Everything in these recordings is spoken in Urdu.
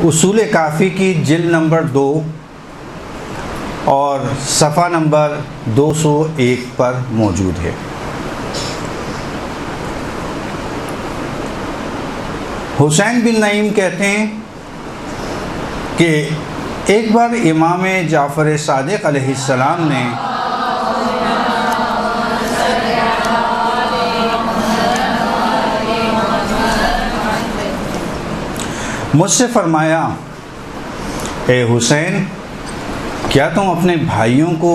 اصول کافی کی جلد نمبر 2 اور صفحہ نمبر 201 پر موجود ہے۔ حسین بن نعیم کہتے ہیں کہ ایک بار امام جعفر صادق علیہ السلام نے مجھ سے فرمایا، اے حسین، کیا تم اپنے بھائیوں کو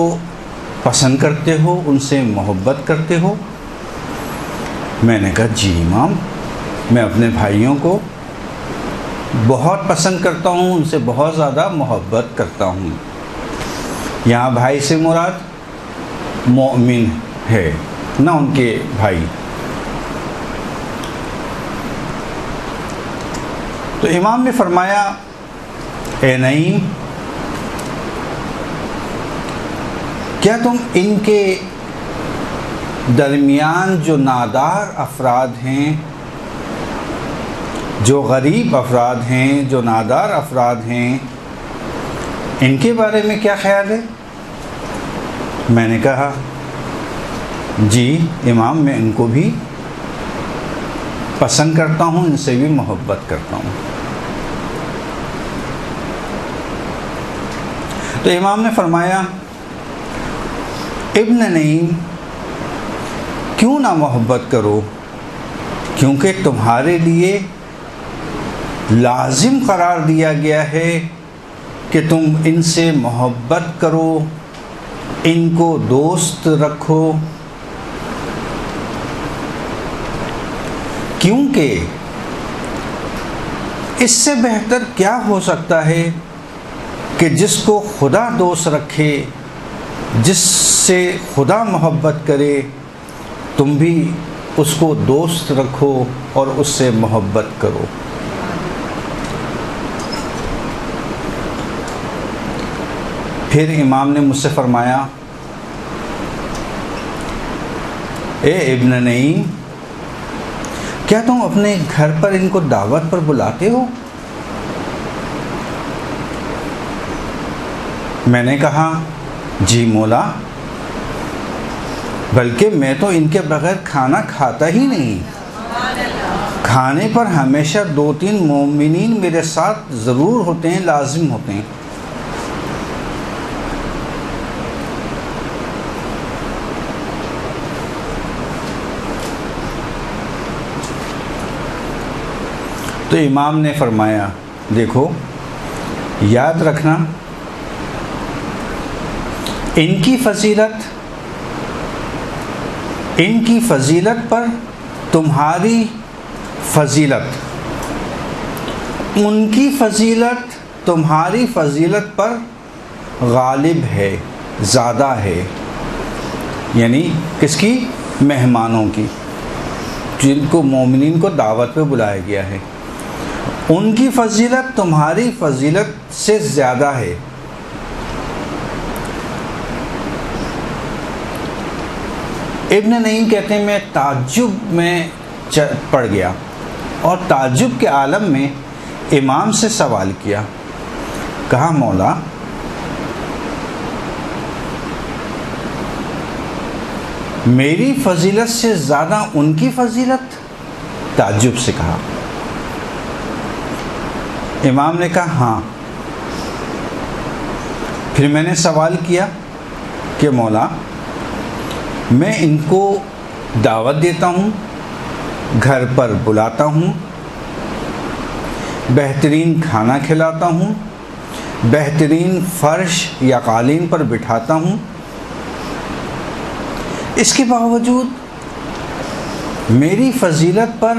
پسند کرتے ہو، ان سے محبت کرتے ہو؟ میں نے کہا جی امام، میں اپنے بھائیوں کو بہت پسند کرتا ہوں، ان سے بہت زیادہ محبت کرتا ہوں۔ یہاں بھائی سے مراد مومن ہے، نہ ان کے بھائی۔ تو امام نے فرمایا، اے نعیم، کیا تم ان کے درمیان جو نادار افراد ہیں، جو غریب افراد ہیں، جو نادار افراد ہیں، ان کے بارے میں کیا خیال ہے؟ میں نے کہا جی امام، میں ان کو بھی پسند کرتا ہوں، ان سے بھی محبت کرتا ہوں۔ تو امام نے فرمایا، ابن نعیم، کیوں نہ محبت کرو، کیونکہ تمہارے لیے لازم قرار دیا گیا ہے کہ تم ان سے محبت کرو، ان کو دوست رکھو، کیونکہ اس سے بہتر کیا ہو سکتا ہے کہ جس کو خدا دوست رکھے، جس سے خدا محبت کرے، تم بھی اس کو دوست رکھو اور اس سے محبت کرو۔ پھر امام نے مجھ سے فرمایا، اے ابن نعیم، کیا تم اپنے گھر پر ان کو دعوت پر بلاتے ہو؟ میں نے کہا جی مولا، بلکہ میں تو ان کے بغیر کھانا کھاتا ہی نہیں۔ کھانے پر ہمیشہ 2-3 مومنین میرے ساتھ ضرور ہوتے ہیں، لازم ہوتے ہیں۔ تو امام نے فرمایا، دیکھو یاد رکھنا، ان کی فضیلت پر تمہاری فضیلت، ان کی فضیلت تمہاری فضیلت پر غالب ہے، زیادہ ہے۔ یعنی کس کی؟ مہمانوں کی، جن کو مومنین کو دعوت پہ بلایا گیا ہے، ان کی فضیلت تمہاری فضیلت سے زیادہ ہے۔ ابن نعیم کہتے ہیں، میں تعجب میں پڑ گیا اور تعجب کے عالم میں امام سے سوال کیا، کہا مولا، میری فضیلت سے زیادہ ان کی فضیلت؟ تعجب سے کہا۔ امام نے کہا ہاں۔ پھر میں نے سوال کیا کہ مولا، میں ان کو دعوت دیتا ہوں، گھر پر بلاتا ہوں، بہترین کھانا کھلاتا ہوں، بہترین فرش یا قالین پر بٹھاتا ہوں، اس کے باوجود میری فضیلت پر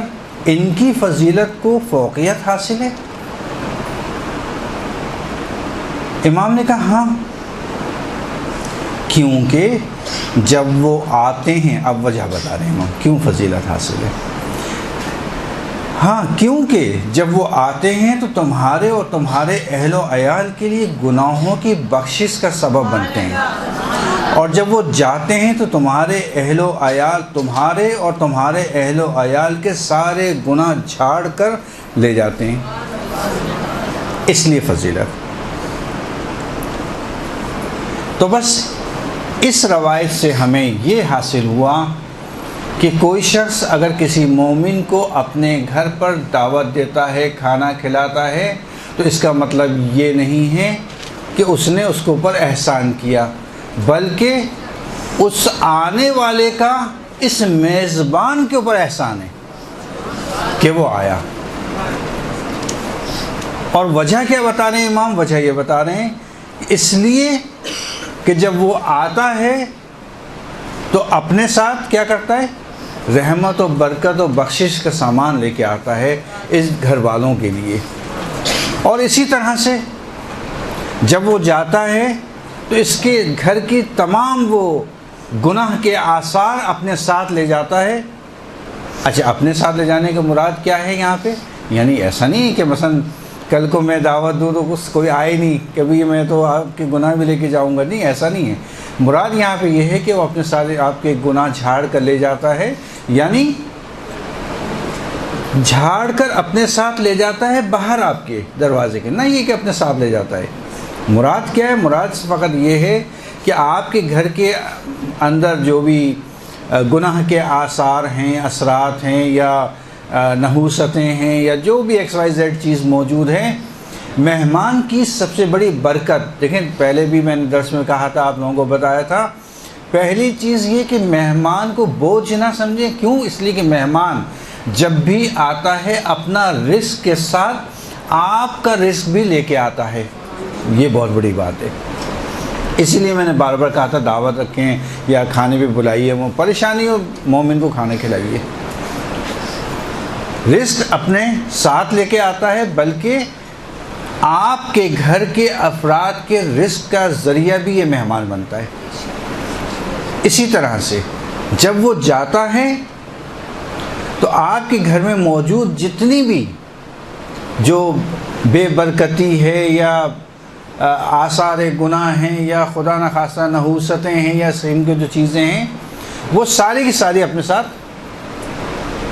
ان کی فضیلت کو فوقیت حاصل ہے؟ امام نے کہا ہاں، کیونکہ جب وہ آتے ہیں، اب وجہ بتا رہے ہیں کیوں فضیلت حاصل ہے۔ ہاں، کیونکہ جب وہ آتے ہیں تو تمہارے اور تمہارے اہل و عیال کے لیے گناہوں کی بخشش کا سبب بنتے ہیں، اور جب وہ جاتے ہیں تو تمہارے اہل و عیال، تمہارے اور تمہارے اہل و عیال کے سارے گناہ جھاڑ کر لے جاتے ہیں۔ اس لیے فضیلت۔ تو بس اس روایت سے ہمیں یہ حاصل ہوا کہ کوئی شخص اگر کسی مومن کو اپنے گھر پر دعوت دیتا ہے، کھانا کھلاتا ہے، تو اس کا مطلب یہ نہیں ہے کہ اس نے اس کے اوپر احسان کیا، بلکہ اس آنے والے کا اس میزبان کے اوپر احسان ہے کہ وہ آیا۔ اور وجہ کیا بتا رہے ہیں امام؟ وجہ یہ بتا رہے ہیں اس لیے کہ جب وہ آتا ہے تو اپنے ساتھ کیا کرتا ہے؟ رحمت و برکت و بخشش کا سامان لے کے آتا ہے اس گھر والوں کے لیے۔ اور اسی طرح سے جب وہ جاتا ہے تو اس کے گھر کی تمام وہ گناہ کے آثار اپنے ساتھ لے جاتا ہے۔ اچھا، اپنے ساتھ لے جانے کا مراد کیا ہے یہاں پہ؟ یعنی ایسا نہیں کہ مثلا کل کو میں دعوت دوں تو کوئی آئے نہیں کہ بھی میں تو آپ کے گناہ بھی لے کے جاؤں گا، نہیں، ایسا نہیں ہے۔ مراد یہاں پہ یہ ہے کہ وہ اپنے ساتھ آپ کے گناہ جھاڑ کر لے جاتا ہے، یعنی جھاڑ کر اپنے ساتھ لے جاتا ہے باہر آپ کے دروازے کے، نہ یہ کہ اپنے ساتھ لے جاتا ہے۔ مراد کیا ہے؟ مراد فقط یہ ہے کہ آپ کے گھر کے اندر جو بھی گناہ کے آثار ہیں، اثرات ہیں، یا نحوستیں ہیں، یا جو بھی ایکس وائی زیڈ چیز موجود ہے، مہمان کی سب سے بڑی برکت، دیکھیں پہلے بھی میں نے درس میں کہا تھا، آپ لوگوں کو بتایا تھا، پہلی چیز یہ کہ مہمان کو بوجھ نہ سمجھیں۔ کیوں؟ اس لیے کہ مہمان جب بھی آتا ہے اپنا رزق کے ساتھ آپ کا رزق بھی لے کے آتا ہے، یہ بہت بڑی بات ہے۔ اسی لیے میں نے بار بار کہا تھا دعوت رکھیں یا کھانے پہ بلائیے، وہ پریشانی ہو مومن کو کھانا کھلائیے۔ رزق اپنے ساتھ لے کے آتا ہے، بلکہ آپ کے گھر کے افراد کے رزق کا ذریعہ بھی یہ مہمان بنتا ہے۔ اسی طرح سے جب وہ جاتا ہے تو آپ کے گھر میں موجود جتنی بھی جو بے برکتی ہے یا آثار گناہ ہیں یا خدا نخواستہ نحوستیں ہیں یا سیم کی جو چیزیں ہیں، وہ ساری کی ساری اپنے ساتھ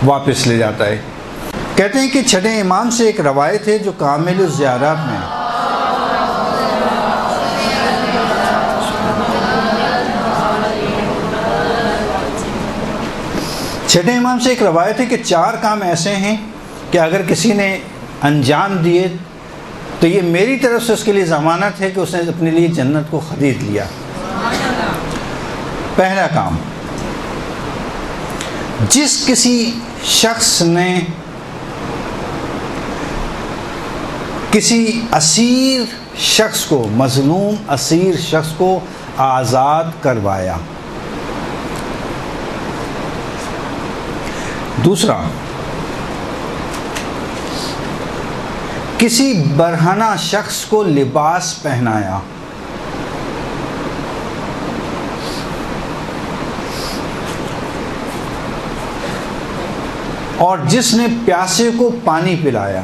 واپس لے جاتا ہے۔ کہتے ہیں کہ چھٹے امام سے ایک روایت ہے جو کامل الزیارات میں ہے۔ چھٹے امام سے ایک روایت ہے کہ 4 کام ایسے ہیں کہ اگر کسی نے انجام دیے تو یہ میری طرف سے اس کے لیے ضمانت ہے کہ اس نے اپنے لیے جنت کو خرید لیا۔ پہلا کام، جس کسی شخص نے کسی اسیر شخص کو، مظلوم اسیر شخص کو آزاد کروایا۔ دوسرا، کسی برہنہ شخص کو لباس پہنایا۔ اور جس نے پیاسے کو پانی پلایا،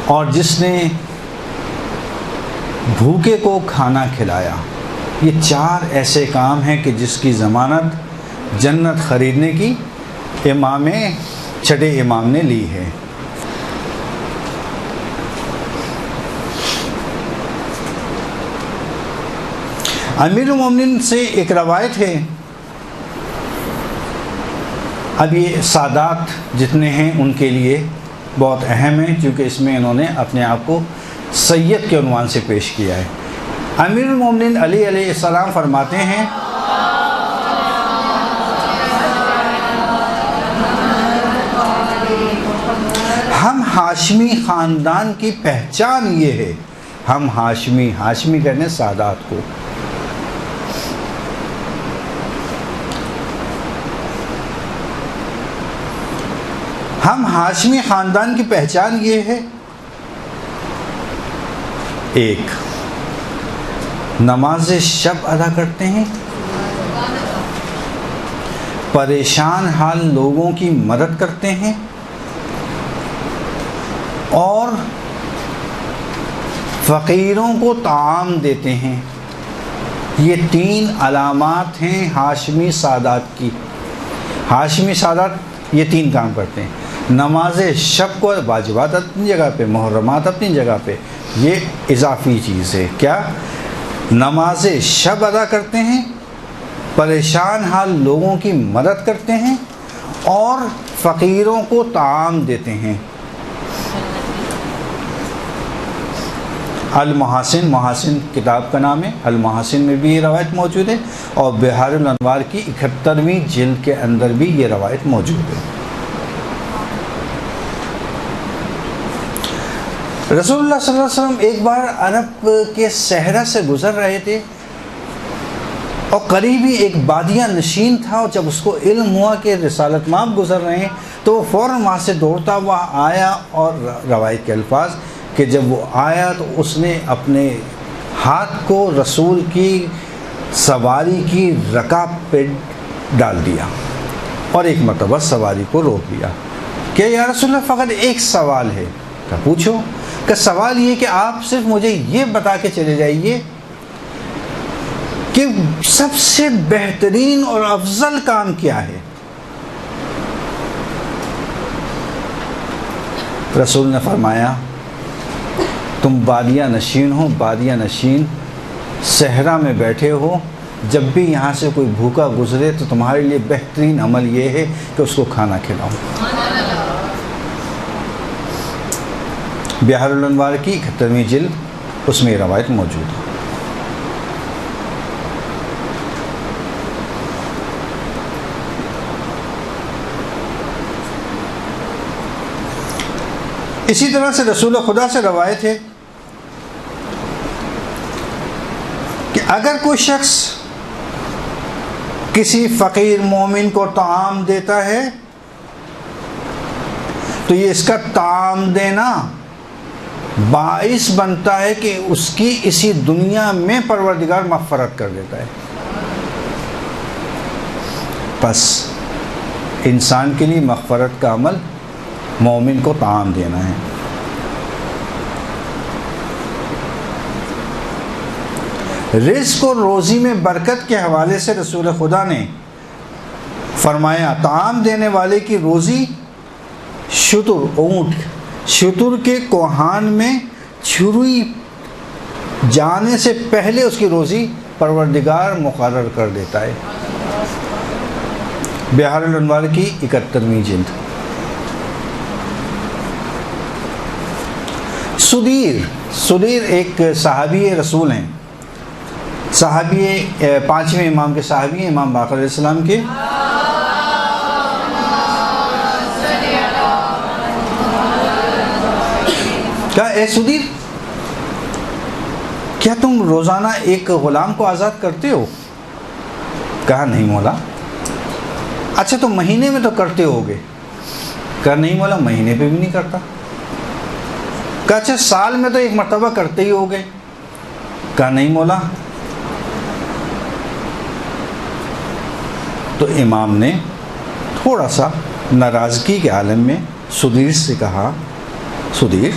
اور جس نے بھوکے کو کھانا کھلایا۔ یہ 4 ایسے کام ہیں کہ جس کی ضمانت جنت خریدنے کی چھٹے امام نے لی ہے۔ امیر المومنین سے ایک روایت ہے، اب یہ سادات جتنے ہیں ان کے لیے بہت اہم ہے، کیونکہ اس میں انہوں نے اپنے آپ کو سید کے عنوان سے پیش کیا ہے۔ امیر المومنین علی علیہ السلام فرماتے ہیں، ہم ہاشمی خاندان کی پہچان یہ ہے، ہم ہاشمی کہنے سادات کو، ہم ہاشمی خاندان کی پہچان یہ ہے، 1 نماز شب ادا کرتے ہیں، پریشان حال لوگوں کی مدد کرتے ہیں، اور فقیروں کو طعام دیتے ہیں۔ یہ 3 علامات ہیں ہاشمی سادات کی۔ ہاشمی سادات یہ 3 کام کرتے ہیں۔ نماز شب کو واجبات اپنی جگہ پہ، محرمات اپنی جگہ پہ، یہ اضافی چیز ہے. کیا؟ نماز شب ادا کرتے ہیں، پریشان حال لوگوں کی مدد کرتے ہیں اور فقیروں کو طعام دیتے ہیں. المحاسن، محاسن کتاب کا نام ہے، المحاسن میں بھی یہ روایت موجود ہے، اور بحار الانوار کی 71ویں جلد کے اندر بھی یہ روایت موجود ہے. رسول اللہ صلی اللہ علیہ وسلم ایک بار عرب کے صحرا سے گزر رہے تھے، اور قریب ہی ایک بادیہ نشین تھا، اور جب اس کو علم ہوا کہ رسالت مآب گزر رہے ہیں تو وہ فوراً وہاں سے دوڑتا ہوا آیا، اور روایت کے الفاظ کہ جب وہ آیا تو اس نے اپنے ہاتھ کو رسول کی سواری کی رکاب پہ ڈال دیا اور ایک مرتبہ سواری کو روک لیا کہ یا رسول اللہ فقط ایک سوال ہے. کہ پوچھو. کہ سوال یہ کہ آپ صرف مجھے یہ بتا کے چلے جائیے کہ سب سے بہترین اور افضل کام کیا ہے. رسول نے فرمایا تم بادیہ نشین ہو، بادیہ نشین صحرا میں بیٹھے ہو، جب بھی یہاں سے کوئی بھوکا گزرے تو تمہارے لیے بہترین عمل یہ ہے کہ اس کو کھانا کھلاؤ. بحار الانوار کی 71ویں جلد اس میں یہ روایت موجود ہے. اسی طرح سے رسول خدا سے روایت ہے کہ اگر کوئی شخص کسی فقیر مومن کو طعام دیتا ہے تو یہ اس کا طعام دینا باعث بنتا ہے کہ اس کی اسی دنیا میں پروردگار مغفرت کر دیتا ہے. بس انسان کے لیے مغفرت کا عمل مومن کو طعام دینا ہے. رزق اور روزی میں برکت کے حوالے سے رسول خدا نے فرمایا طعام دینے والے کی روزی شتر، اونٹ، شتر کے کوہان میں چھری جانے سے پہلے اس کی روزی پروردگار مقرر کر دیتا ہے. بحار الانوار کی 71ویں جلد. سدیر ایک صحابی رسول ہیں، صحابی 5ویں امام کے صحابی ہیں، امام باقر علیہ السلام کے. کہا اے سدیر، کیا تم روزانہ ایک غلام کو آزاد کرتے ہو؟ کہا نہیں مولا. اچھا تو مہینے میں تو کرتے ہوگے؟ کہا نہیں مولا، مہینے پہ بھی نہیں کرتا. کہا اچھا سال میں تو ایک مرتبہ کرتے ہی ہوگے؟ کہا نہیں مولا. تو امام نے تھوڑا سا ناراضگی کے عالم میں سدیر سے کہا سدیر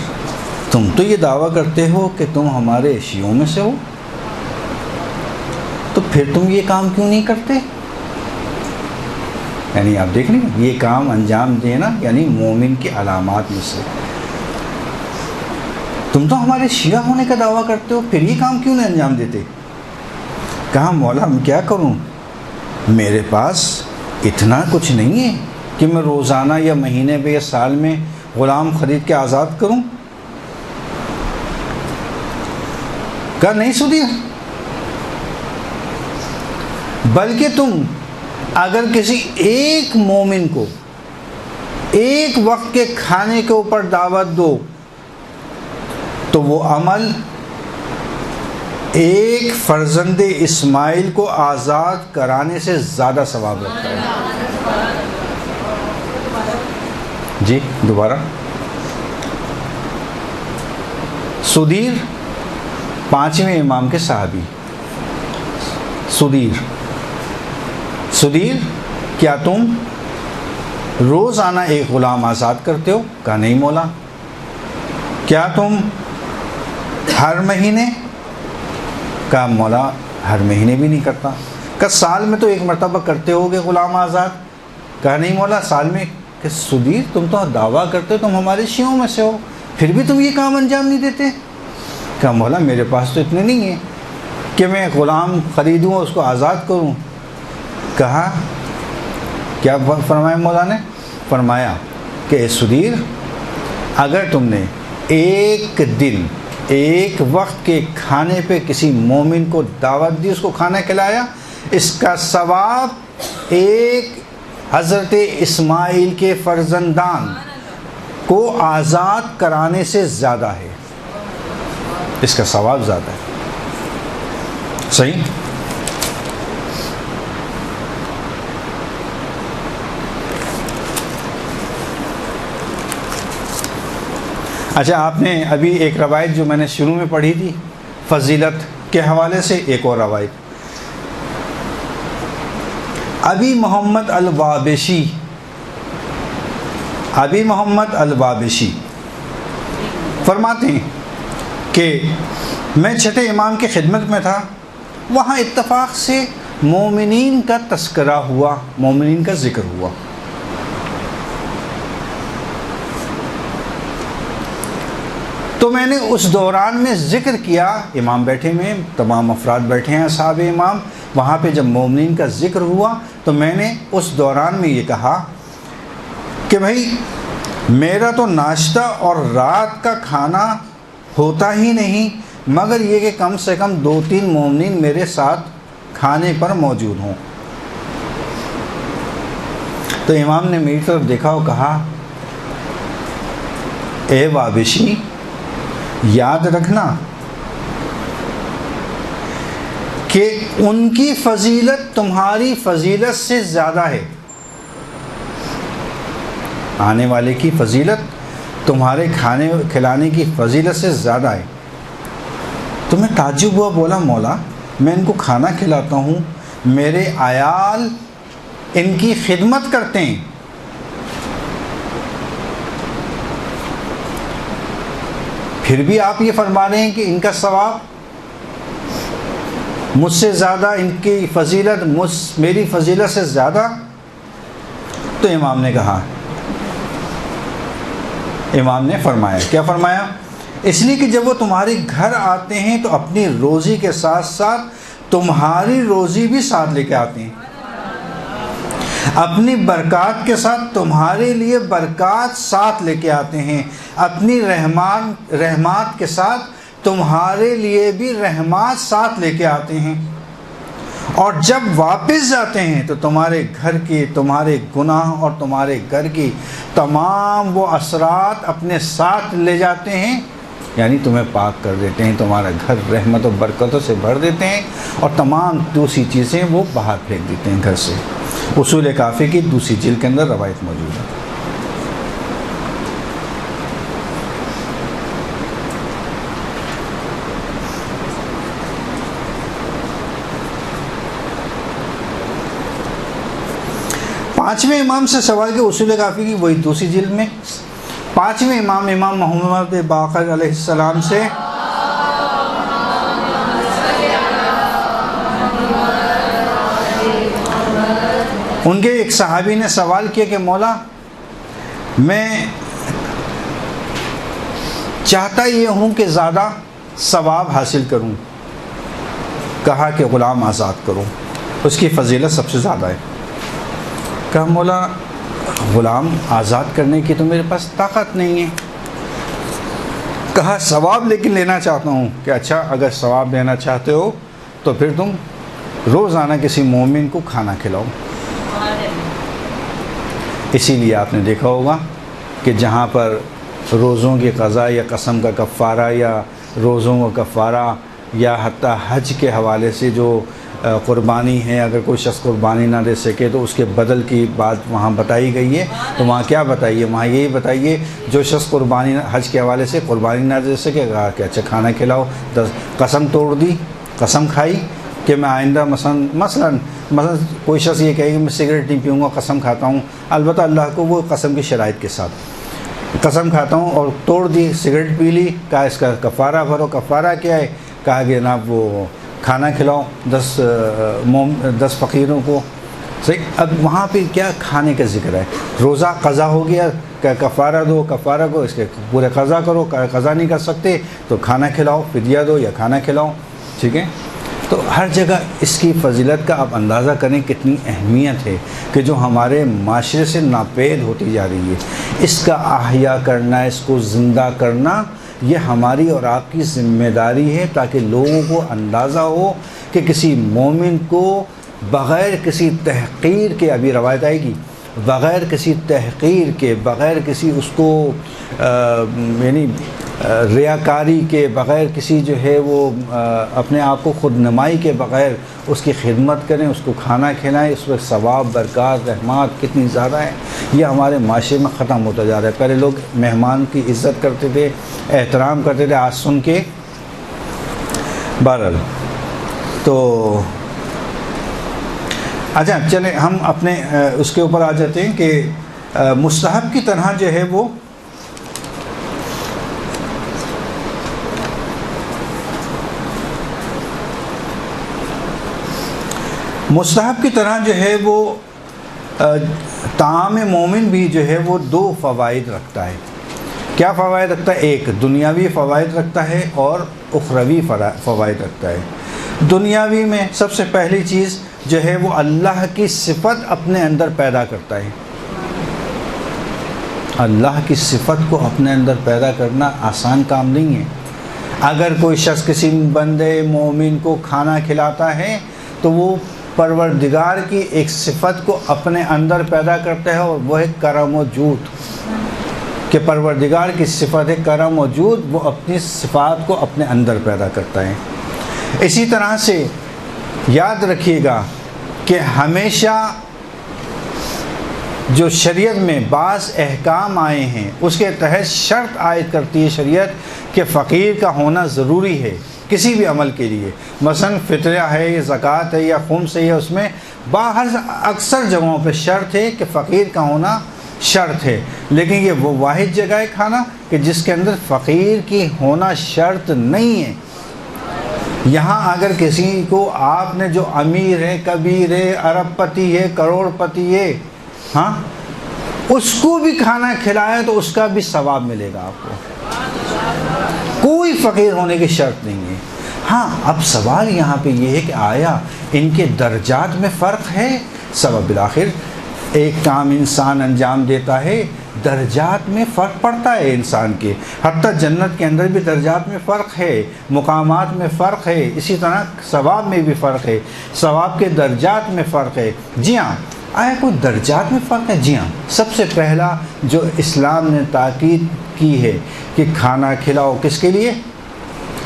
تم تو یہ دعویٰ کرتے ہو کہ تم ہمارے شیعوں میں سے ہو، تو پھر تم یہ کام کیوں نہیں کرتے؟ یعنی آپ دیکھ لیں یہ کام انجام دینا یعنی مومن کی علامات میں سے. تم تو ہمارے شیعہ ہونے کا دعویٰ کرتے ہو، پھر یہ کام کیوں نہیں انجام دیتے؟ کہا مولا میں کیا کروں، میرے پاس اتنا کچھ نہیں ہے کہ میں روزانہ یا مہینے پہ یا سال میں غلام خرید کے آزاد کروں. کہا نہیں سدیر، بلکہ تم اگر کسی ایک مومن کو ایک وقت کے کھانے کے اوپر دعوت دو تو وہ عمل ایک فرزند اسماعیل کو آزاد کرانے سے زیادہ ثواب رکھتا ہے. جی دوبارہ. سدیر 5ویں امام کے صحابی. سدیر کیا تم روزانہ ایک غلام آزاد کرتے ہو؟ کہا نہیں مولا. کیا تم ہر مہینے؟ کہا مولا ہر مہینے بھی نہیں کرتا. کہا سال میں تو ایک مرتبہ کرتے ہوگے غلام آزاد؟ کہا نہیں مولا سال میں کہ سدیر تم تو دعویٰ کرتے ہو تم ہمارے شیعوں میں سے ہو، پھر بھی تم یہ کام انجام نہیں دیتے؟ کہا مولا میرے پاس تو اتنے نہیں ہیں کہ میں غلام خریدوں اور اس کو آزاد کروں۔ کہا کیا فرمایا مولا نے؟ فرمایا کہ اے سدیر، اگر تم نے ایک دن ایک وقت کے کھانے پہ کسی مومن کو دعوت دی، اس کو کھانا کھلایا، اس کا ثواب ایک حضرت اسماعیل کے فرزندان کو آزاد کرانے سے زیادہ ہے، اس کا ثواب زیادہ ہے۔ صحیح؟ اچھا، آپ نے ابھی ایک روایت جو میں نے شروع میں پڑھی تھی فضیلت کے حوالے سے، ایک اور روایت ابی محمد الوابشی فرماتے ہیں کہ میں چھٹے امام کی خدمت میں تھا، وہاں اتفاق سے مومنین کا تذکرہ ہوا، مومنین کا ذکر ہوا۔ تو میں نے اس دوران میں ذکر کیا، امام بیٹھے میں تمام افراد بیٹھے ہیں اصحاب امام، وہاں پہ جب مومنین کا ذکر ہوا تو میں نے اس دوران میں یہ کہا کہ بھائی میرا تو ناشتہ اور رات کا کھانا ہوتا ہی نہیں مگر یہ کہ کم سے کم 2-3 مومنین میرے ساتھ کھانے پر موجود ہوں۔ تو امام نے میری طرف دیکھا اور کہا اے وابشی، یاد رکھنا کہ ان کی فضیلت تمہاری فضیلت سے زیادہ ہے، آنے والے کی فضیلت تمہارے کھانے کھلانے کی فضیلت سے زیادہ ہے۔ تو میں تعجب ہوا، بولا مولا میں ان کو کھانا کھلاتا ہوں، میرے عیال ان کی خدمت کرتے ہیں، پھر بھی آپ یہ فرما رہے ہیں کہ ان کا ثواب مجھ سے زیادہ، ان کی فضیلت میری فضیلت سے زیادہ؟ تو امام نے کہا، امام نے فرمایا، کیا فرمایا؟ اس لیے کہ جب وہ تمہارے گھر آتے ہیں تو اپنی روزی کے ساتھ ساتھ تمہاری روزی بھی ساتھ لے کے آتے ہیں، اپنی برکات کے ساتھ تمہارے لیے برکات ساتھ لے کے آتے ہیں، اپنی رحمات کے ساتھ تمہارے لیے بھی رحمات ساتھ لے کے آتے ہیں، اور جب واپس جاتے ہیں تو تمہارے گھر کی، تمہارے گناہ اور تمہارے گھر کی تمام وہ اثرات اپنے ساتھ لے جاتے ہیں، یعنی تمہیں پاک کر دیتے ہیں، تمہارا گھر رحمت و برکتوں سے بھر دیتے ہیں، اور تمام دوسری چیزیں وہ باہر پھینک دیتے ہیں گھر سے۔ اصول کافی کی دوسری جلد کے اندر روایت موجود ہے۔ پانچویں امام سے سوال کے اصول کافی کی وہی دوسری جلد میں، پانچویں امام محمد باقر علیہ السلام سے ان کے ایک صحابی نے سوال کیا کہ مولا میں چاہتا یہ ہوں کہ زیادہ ثواب حاصل کروں، کہا کہ غلام آزاد کروں، اس کی فضیلت سب سے زیادہ ہے۔ کہا مولا غلام آزاد کرنے کی تو میرے پاس طاقت نہیں ہے۔ کہا ثواب لیکن لینا چاہتا ہوں، کہ اچھا اگر ثواب لینا چاہتے ہو تو پھر تم روزانہ کسی مومن کو کھانا کھلاؤ۔ اسی لیے آپ نے دیکھا ہوگا کہ جہاں پر روزوں کی قضا یا قسم کا کفارہ یا روزوں کا کفارہ یا حتیٰ حج کے حوالے سے جو قربانی ہے، اگر کوئی شخص قربانی نہ دے سکے تو اس کے بدل کی بات وہاں بتائی گئی ہے، تو وہاں کیا بتائیے؟ وہاں یہی بتائیے جو شخص قربانی حج کے حوالے سے قربانی نہ دے سکے، کہا کہ اچھا کھانا کھلاؤ، قسم توڑ دی، قسم کھائی کہ میں آئندہ مثلا کوئی شخص یہ کہے کہ میں سگریٹ نہیں پیوں گا، قسم کھاتا ہوں، البتہ اللہ کو وہ قسم کی شرائط کے ساتھ قسم کھاتا ہوں، اور توڑ دی، سگریٹ پی لی، کہا اس کا کفارہ بھرو۔ کفارہ کیا ہے؟ کہا کہ جناب وہ کھانا کھلاؤ 10 فقیروں کو، صحیح. اب وہاں پہ کیا کھانے کا ذکر ہے. روزہ قضا ہو گیا, کفارہ دو, کفارہ کو اس کے پورے قضا کرو, قضا نہیں کر سکتے تو کھانا کھلاؤ, فدیہ دو یا کھانا کھلاؤ. ٹھیک ہے. تو ہر جگہ اس کی فضیلت کا آپ اندازہ کریں کتنی اہمیت ہے کہ جو ہمارے معاشرے سے ناپید ہوتی جا رہی ہے. اس کا احیا کرنا, اس کو زندہ کرنا, یہ ہماری اور آپ کی ذمہ داری ہے, تاکہ لوگوں کو اندازہ ہو کہ کسی مومن کو بغیر کسی تحقیر کے, ابھی روایت آئے گی, بغیر کسی تحقیر کے, بغیر کسی اس کو یعنی ریاکاری کے, بغیر کسی جو ہے وہ اپنے آپ کو خود نمائی کے بغیر اس کی خدمت کریں, اس کو کھانا کھلائیں. اس پر ثواب, برکات, رحمات کتنی زیادہ ہیں. یہ ہمارے معاشرے میں ختم ہوتا جا رہا ہے. پہلے لوگ مہمان کی عزت کرتے تھے, احترام کرتے تھے, آج سن کے بہرحال. تو اچھا چلیں ہم اپنے اس کے اوپر آ جاتے ہیں کہ مستحب کی طرح جو ہے وہ مستحب کی طرح جو ہے وہ طعام مومن بھی جو ہے وہ دو فوائد رکھتا ہے. کیا فوائد رکھتا ہے؟ ایک دنیاوی فوائد رکھتا ہے اور اخروی فوائد رکھتا ہے. دنیاوی میں سب سے پہلی چیز جو ہے وہ اللہ کی صفت اپنے اندر پیدا کرتا ہے. اللہ کی صفت کو اپنے اندر پیدا کرنا آسان کام نہیں ہے. اگر کوئی شخص کسی بندے مومن کو کھانا کھلاتا ہے تو وہ پروردگار کی ایک صفت کو اپنے اندر پیدا کرتا ہے, اور وہ ہے کرم و جود. کہ پروردگار کی صفت ہے کرم و جود, وہ اپنی صفات کو اپنے اندر پیدا کرتا ہے. اسی طرح سے یاد رکھیے گا کہ ہمیشہ جو شریعت میں بعض احکام آئے ہیں اس کے تحت شرط عائد کرتی ہے شریعت کہ فقیر کا ہونا ضروری ہے کسی بھی عمل کے لیے. مثلا فطرہ ہے یا زکوٰۃ ہے یا خمس ہے, اس میں باہر اکثر جگہوں پہ شرط ہے کہ فقیر کا ہونا شرط ہے. لیکن یہ وہ واحد جگہ ہے کھانا کہ جس کے اندر فقیر کی ہونا شرط نہیں ہے. یہاں اگر کسی کو آپ نے جو امیر ہے, کبیر ہے, ارب پتی ہے, کروڑ پتی ہے, ہاں, اس کو بھی کھانا کھلایا تو اس کا بھی ثواب ملے گا آپ کو. کوئی فقیر ہونے کی شرط نہیں ہے. ہاں, اب سوال یہاں پہ یہ ہے کہ آیا ان کے درجات میں فرق ہے؟ سبب بالآخر ایک کام انسان انجام دیتا ہے, درجات میں فرق پڑتا ہے انسان کے. حتیٰ جنت کے اندر بھی درجات میں فرق ہے, مقامات میں فرق ہے. اسی طرح ثواب میں بھی فرق ہے, ثواب کے درجات میں فرق ہے. جی ہاں, آیا کوئی درجات میں فرق ہے؟ جی ہاں. سب سے پہلا جو اسلام نے تاکید کی ہے کہ کھانا کھلاؤ, کس کے لیے؟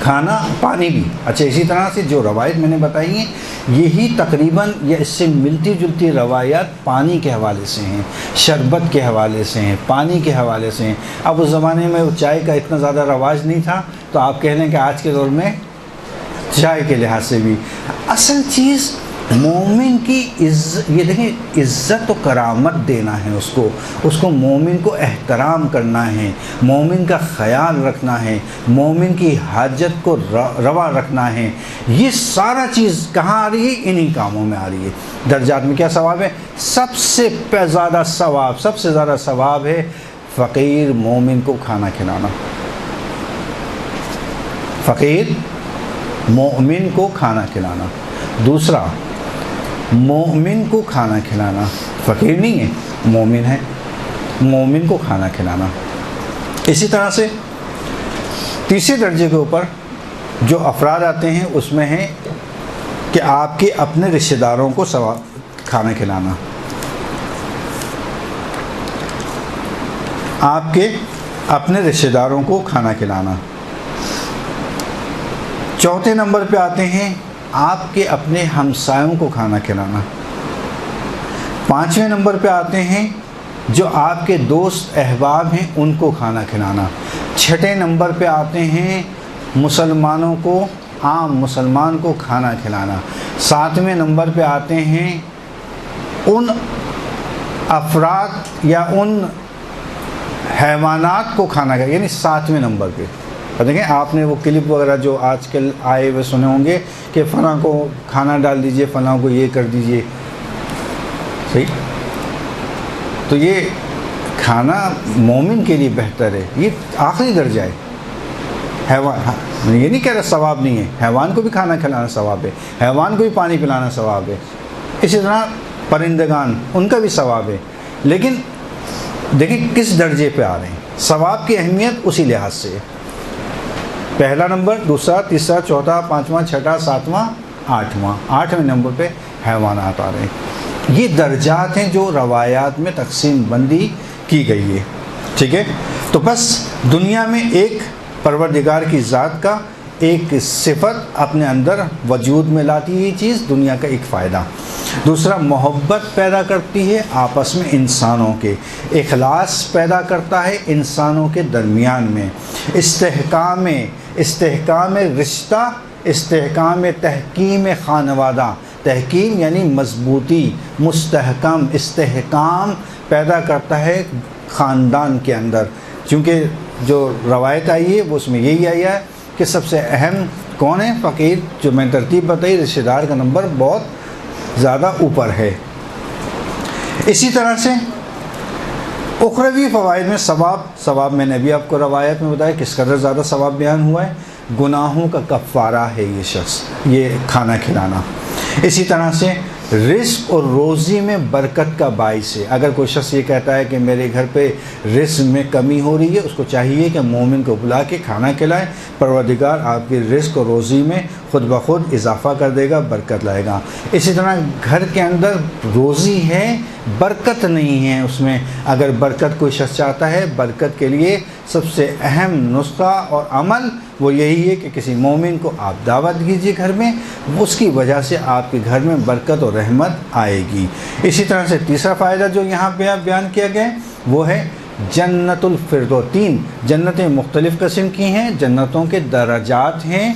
کھانا پانی بھی. اچھا, اسی طرح سے جو روایت میں نے بتائی ہیں یہی تقریباً یا اس سے ملتی جلتی روایات پانی کے حوالے سے ہیں, شربت کے حوالے سے ہیں, پانی کے حوالے سے ہیں. اب اس زمانے میں چائے کا اتنا زیادہ رواج نہیں تھا, تو آپ کہہ لیں کہ آج کے دور میں چائے کے لحاظ سے بھی. اصل چیز مومن کی عزت, یہ دیکھیں عزت و کرامت دینا ہے اس کو مومن کو احترام کرنا ہے, مومن کا خیال رکھنا ہے, مومن کی حاجت کو روا رکھنا ہے. یہ سارا چیز کہاں آ رہی ہے؟ انہی کاموں میں آ رہی ہے. درجات میں کیا ثواب ہے؟ سب سے زیادہ ثواب ہے فقیر مومن کو کھانا کھلانا. فقیر مومن کو کھانا کھلانا. دوسرا, مومن کو کھانا کھلانا, فقیر نہیں ہے, مومن ہے, مومن کو کھانا کھلانا. اسی طرح سے تیسرے درجے کے اوپر جو افراد آتے ہیں اس میں ہے کہ آپ کے اپنے رشتہ داروں کو کھانا کھلانا. آپ کے اپنے رشتہ داروں کو کھانا کھلانا. چوتھے نمبر پہ آتے ہیں آپ کے اپنے ہمسایوں کو کھانا کھلانا. پانچویں نمبر پہ آتے ہیں جو آپ کے دوست احباب ہیں ان کو کھانا کھلانا. چھٹے نمبر پہ آتے ہیں مسلمانوں کو, عام مسلمان کو کھانا کھلانا. ساتویں نمبر پہ آتے ہیں ان افراد یا ان حیوانات کو کھانا کھلانا, یعنی ساتویں نمبر پہ. دیکھیں آپ نے وہ کلپ وغیرہ جو آج کل آئے ہوئے سنے ہوں گے کہ فلاں کو کھانا ڈال دیجئے, فلاں کو یہ کر دیجئے. صحیح. تو یہ کھانا مومن کے لیے بہتر ہے، یہ آخری درجہ ہے. حیوان یہ نہیں کہہ رہا ثواب نہیں ہے، حیوان کو بھی کھانا کھلانا ثواب ہے، حیوان کو بھی پانی پلانا ثواب ہے، اسی طرح پرندگان ان کا بھی ثواب ہے. لیکن دیکھیں کس درجے پہ آ رہے ہیں. ثواب کی اہمیت اسی لحاظ سے ہے. پہلا نمبر، دوسرا، تیسرا، چوتھا، پانچواں، چھٹا، ساتواں، آٹھواں. 8ویں نمبر پہ حیوانات آ رہے ہیں. یہ درجات ہیں جو روایات میں تقسیم بندی کی گئی ہے. ٹھیک ہے. تو بس دنیا میں ایک پروردگار کی ذات کا ایک صفت اپنے اندر وجود میں لاتی ہے یہ چیز، دنیا کا ایک فائدہ. دوسرا محبت پیدا کرتی ہے آپس میں انسانوں کے، اخلاص پیدا کرتا ہے انسانوں کے درمیان میں، استحکام رشتہ، استحکام تحکیم خانوادہ. تحکیم یعنی مضبوطی، مستحکم استحکام پیدا کرتا ہے خاندان کے اندر. چونکہ جو روایت آئی ہے وہ اس میں یہی آیا ہے کہ سب سے اہم کون ہے؟ فقیر. جو میں ترتیب بتائی، رشتہ دار کا نمبر بہت زیادہ اوپر ہے. اسی طرح سے اخروی فوائد میں ثواب میں نے بھی آپ کو روایت میں بتایا کس قدر زیادہ ثواب بیان ہوا ہے. گناہوں کا کفارہ ہے یہ شخص، یہ کھانا کھلانا. اسی طرح سے رزق اور روزی میں برکت کا باعث ہے. اگر کوئی شخص یہ کہتا ہے کہ میرے گھر پہ رزق میں کمی ہو رہی ہے، اس کو چاہیے کہ مومن کو بلا کے کھانا کھلائے. پروردگار آپ کی رزق اور روزی میں خود بخود اضافہ کر دے گا، برکت لائے گا. اسی طرح گھر کے اندر روزی ہے، برکت نہیں ہے اس میں. اگر برکت کوئی شخص چاہتا ہے، برکت کے لیے سب سے اہم نسخہ اور عمل وہ یہی ہے کہ کسی مومن کو آپ دعوت کیجیے گھر میں، اس کی وجہ سے آپ کے گھر میں برکت اور رحمت آئے گی. اسی طرح سے تیسرا فائدہ جو یہاں پہ بیان کیا گیا وہ ہے جنت الفردوس. 3 جنتیں مختلف قسم کی ہیں، جنتوں کے درجات ہیں.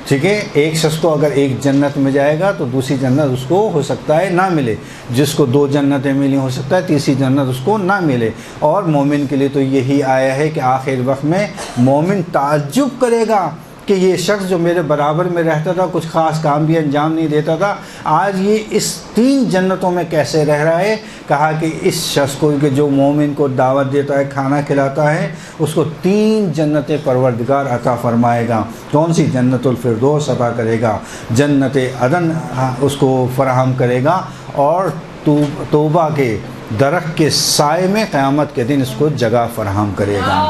ٹھیک ہے. ایک شخص کو اگر ایک جنت میں جائے گا تو دوسری جنت اس کو ہو سکتا ہے نہ ملے، جس کو 2 جنتیں ملی ہو سکتا ہے تیسری جنت اس کو نہ ملے. اور مومن کے لیے تو یہی آیا ہے کہ آخر وقت میں مومن تعجب کرے گا کہ یہ شخص جو میرے برابر میں رہتا تھا، کچھ خاص کام بھی انجام نہیں دیتا تھا، آج یہ اس 3 جنتوں میں کیسے رہ رہا ہے. کہا کہ اس شخص کو کہ جو مومن کو دعوت دیتا ہے، کھانا کھلاتا ہے، اس کو 3 جنتیں پروردگار عطا فرمائے گا. کون سی؟ جنت الفردوس عطا کرے گا، جنت عدن اس کو فراہم کرے گا، اور توبہ کے درخت کے سائے میں قیامت کے دن اس کو جگہ فراہم کرے گا.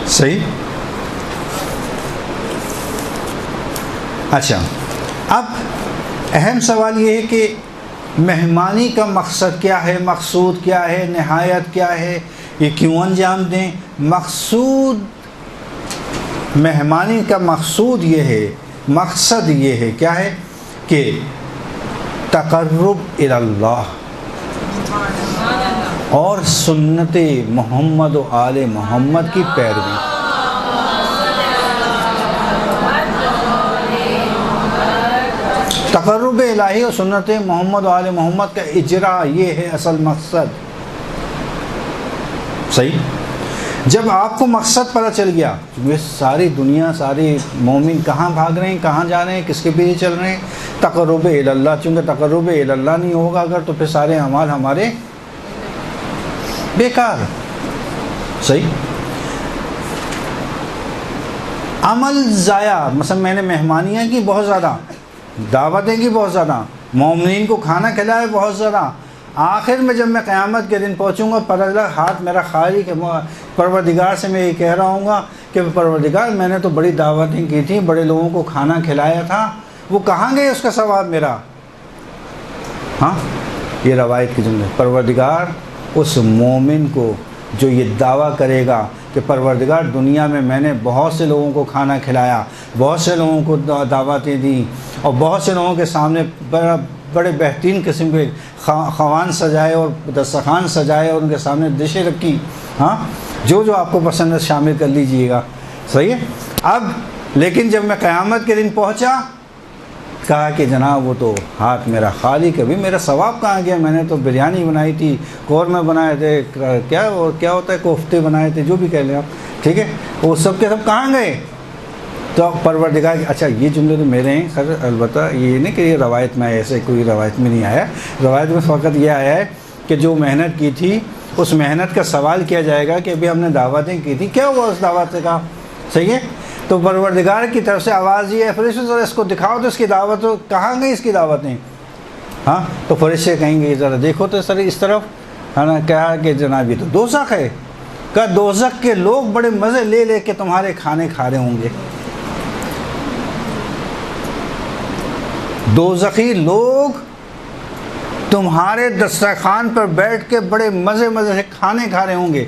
صحیح. اچھا، اب اہم سوال یہ ہے کہ مہمانی کا مقصد کیا ہے، مقصود کیا ہے، نہایت کیا ہے، یہ کیوں انجام دیں؟ مہمانی کا مقصود یہ ہے، مقصد یہ ہے، کیا ہے کہ تقرب الی اللہ اور سنت محمد و آل محمد کی پیروی. تقرب الہی اور سنت محمد و آل محمد کا اجرا، یہ ہے اصل مقصد. صحیح. جب آپ کو مقصد پتہ چل گیا، یہ ساری دنیا، ساری مومن کہاں بھاگ رہے ہیں، کہاں جا رہے ہیں، کس کے پیچھے چل رہے ہیں؟ تقرب الی اللہ. چونکہ تقرب الی اللہ نہیں ہوگا اگر، تو پھر سارے اعمال ہمارے بیکار. صحیح. عمل ضائع. مثلا میں نے مہمانیاں کی بہت زیادہ، دعوتیں کی بہت زیادہ، مومنین کو کھانا کھلایا بہت زیادہ، آخر میں جب میں قیامت کے دن پہنچوں گا پتہ چلا ہاتھ میرا خالی، کہ پروردگار سے میں یہ کہہ رہا ہوں گا کہ پروردگار میں نے تو بڑی دعوتیں کی تھیں، بڑے لوگوں کو کھانا کھلایا تھا، وہ کہاں گئے اس کا ثواب میرا؟ ہاں، یہ روایت کی جملے. پروردگار اس مومن کو جو یہ دعویٰ کرے گا کہ پروردگار دنیا میں نے بہت سے لوگوں کو کھانا کھلایا، بہت سے لوگوں کو دعوتیں دیں، اور بہت سے لوگوں کے سامنے بڑے بہترین قسم کے خوان سجائے اور دسترخوان سجائے اور ان کے سامنے ڈشیں رکھی، ہاں جو آپ کو پسند ہے شامل کر لیجئے گا. صحیح ہے. اب لیکن جب میں قیامت کے دن پہنچا، کہا کہ جناب وہ تو ہاتھ میرا خالی، کبھی میرا ثواب کہاں گیا؟ میں نے تو بریانی بنائی تھی، قورمے بنائے تھے، کیا ہوتا ہے، کوفتے بنائے تھے، جو بھی کہہ لیں آپ. ٹھیک ہے. وہ سب کے سب کہاں گئے؟ تو پروردگار اچھا یہ جملے تو میرے ہیں خیر، البتہ یہ نہیں کہ یہ روایت میں ایسے کوئی روایت میں نہیں آیا، روایت میں فقط یہ آیا ہے کہ جو محنت کی تھی اس محنت کا سوال کیا جائے گا کہ ابھی ہم نے دعوتیں کی تھی، کیا ہوا اس دعوت کا؟ صحیح ہے، تو پروردگار کی طرف سے آواز یہ ہے فرشتوں ذرا اس کو دکھاؤ تو اس کی دعوت کہاں گئی اس کی دعوتیں؟ ہاں تو فرشتے کہیں گے ذرا دیکھو تو سر اس طرف، ہے نا، کہا کہ جناب یہ تو دوزخ ہے، کہ دوزخ کے لوگ بڑے مزے لے لے کے تمہارے کھانے کھا رہے ہوں گے، دوزخی لوگ تمہارے دسترخوان پر بیٹھ کے بڑے مزے مزے سے کھانے کھا رہے ہوں گے۔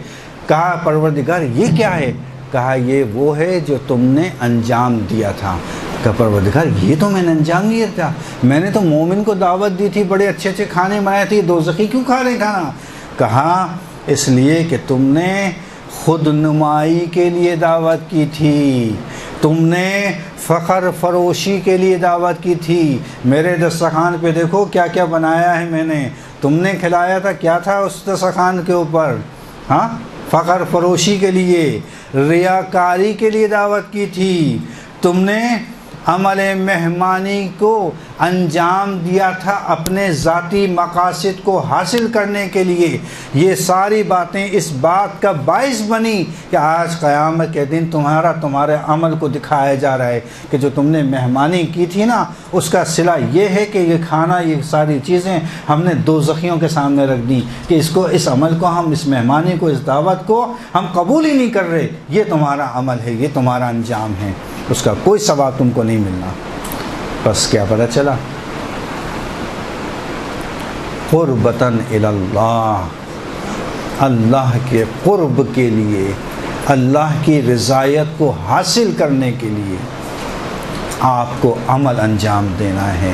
کہا پروردگار یہ کیا ہے؟ کہا یہ وہ ہے جو تم نے انجام دیا تھا۔ کہا پروردگار یہ تو میں نے انجام دیا تھا، میں نے تو مومن کو دعوت دی تھی، بڑے اچھے اچھے کھانے بنائے تھے، دوزخی کیوں کھا رہے کھانا؟ کہا اس لیے کہ تم نے خود نمائی کے لیے دعوت کی تھی، تم نے فخر فروشی کے لیے دعوت کی تھی، میرے دسترخوان پہ دیکھو کیا کیا بنایا ہے میں نے، تم نے کھلایا تھا، کیا تھا اس دسترخوان کے اوپر؟ ہاں فخر فروشی کے لیے، ریاکاری کے لیے دعوت کی تھی، تم نے عمل مہمانی کو انجام دیا تھا اپنے ذاتی مقاصد کو حاصل کرنے کے لیے۔ یہ ساری باتیں اس بات کا باعث بنی کہ آج قیامت کے دن تمہارے عمل کو دکھایا جا رہا ہے کہ جو تم نے مہمانی کی تھی نا، اس کا صلہ یہ ہے کہ یہ کھانا، یہ ساری چیزیں ہم نے دوزخیوں کے سامنے رکھ دی کہ اس عمل کو ہم، اس مہمانی کو، اس دعوت کو ہم قبول ہی نہیں کر رہے، یہ تمہارا عمل ہے، یہ تمہارا انجام ہے، اس کا کوئی ثواب تم کو نہیں ملنا۔ بس کیا پتہ چلا؟ قربتاً الی اللہ، اللہ کے قرب کے لیے، اللہ کی رضایت کو حاصل کرنے کے لیے آپ کو عمل انجام دینا ہے،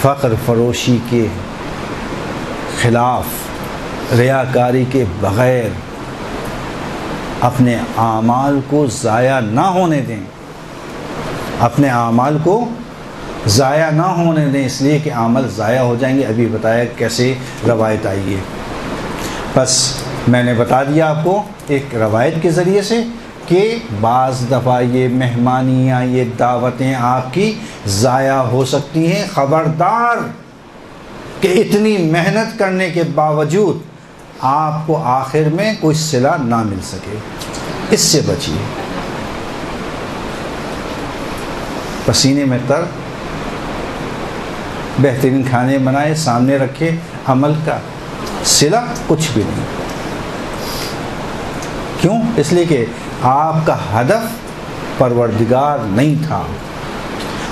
فخر فروشی کے خلاف، ریاکاری کے بغیر اپنے اعمال کو ضائع نہ ہونے دیں، اپنے اعمال کو ضائع نہ ہونے دیں، اس لیے کہ اعمال ضائع ہو جائیں گے۔ ابھی بتایا کیسے روایت آئی ہے، بس میں نے بتا دیا آپ کو ایک روایت کے ذریعے سے کہ بعض دفعہ یہ مہمانیاں، یہ دعوتیں آپ کی ضائع ہو سکتی ہیں، خبردار کہ اتنی محنت کرنے کے باوجود آپ کو آخر میں کوئی صلہ نہ مل سکے، اس سے بچیے۔ پسینے میں تر، بہترین کھانے بنائے، سامنے رکھے، عمل کا صلہ کچھ بھی نہیں۔ کیوں؟ اس لیے کہ آپ کا ہدف پروردگار نہیں تھا،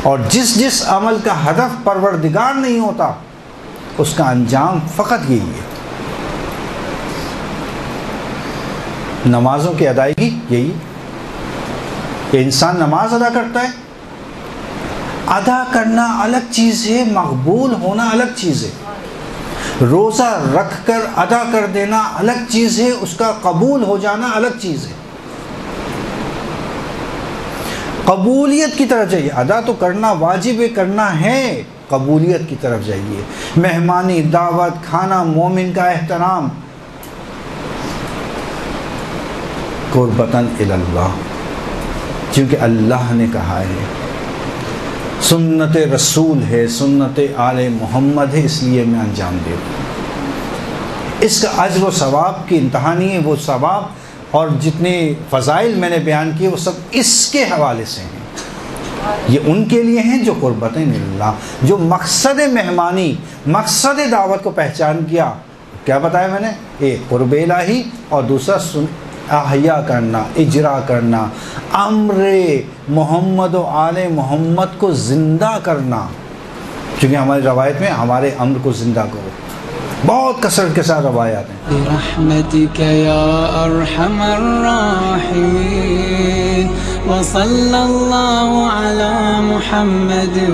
اور جس عمل کا ہدف پروردگار نہیں ہوتا اس کا انجام فقط یہی ہے۔ نمازوں کی ادائیگی یہی کہ انسان نماز ادا کرتا ہے، ادا کرنا الگ چیز ہے، مقبول ہونا الگ چیز ہے، روزہ رکھ کر ادا کر دینا الگ چیز ہے، اس کا قبول ہو جانا الگ چیز ہے۔ قبولیت کی طرف جائیے، ادا تو کرنا واجب ہے، کرنا ہے، قبولیت کی طرف جائیے۔ مہمانی، دعوت، کھانا، مومن کا احترام، قربتاً الی اللہ، کیونکہ اللہ نے کہا ہے، سنت رسول ہے، سنت آل محمد ہے، اس لیے میں انجام دے رہا ہوں۔ اس کا اجر و ثواب کی انتہا نہیں ہے، وہ ثواب اور جتنے فضائل میں نے بیان کیے وہ سب اس کے حوالے سے ہیں، یہ ان کے لیے ہیں جو قربتاً الی اللہ، جو مقصد مہمانی، مقصد دعوت کو پہچان کیا۔ کیا بتایا میں نے؟ ایک قرب الہی اور دوسرا احیا کرنا، اجرا کرنا، امر محمد و آل محمد کو زندہ کرنا، کیونکہ ہماری روایت میں ہمارے امر کو زندہ کرو، بہت کثرت کے ساتھ روایات ہیں۔ برحمتک یا ارحم الراحمین وصلی اللہ علی محمد و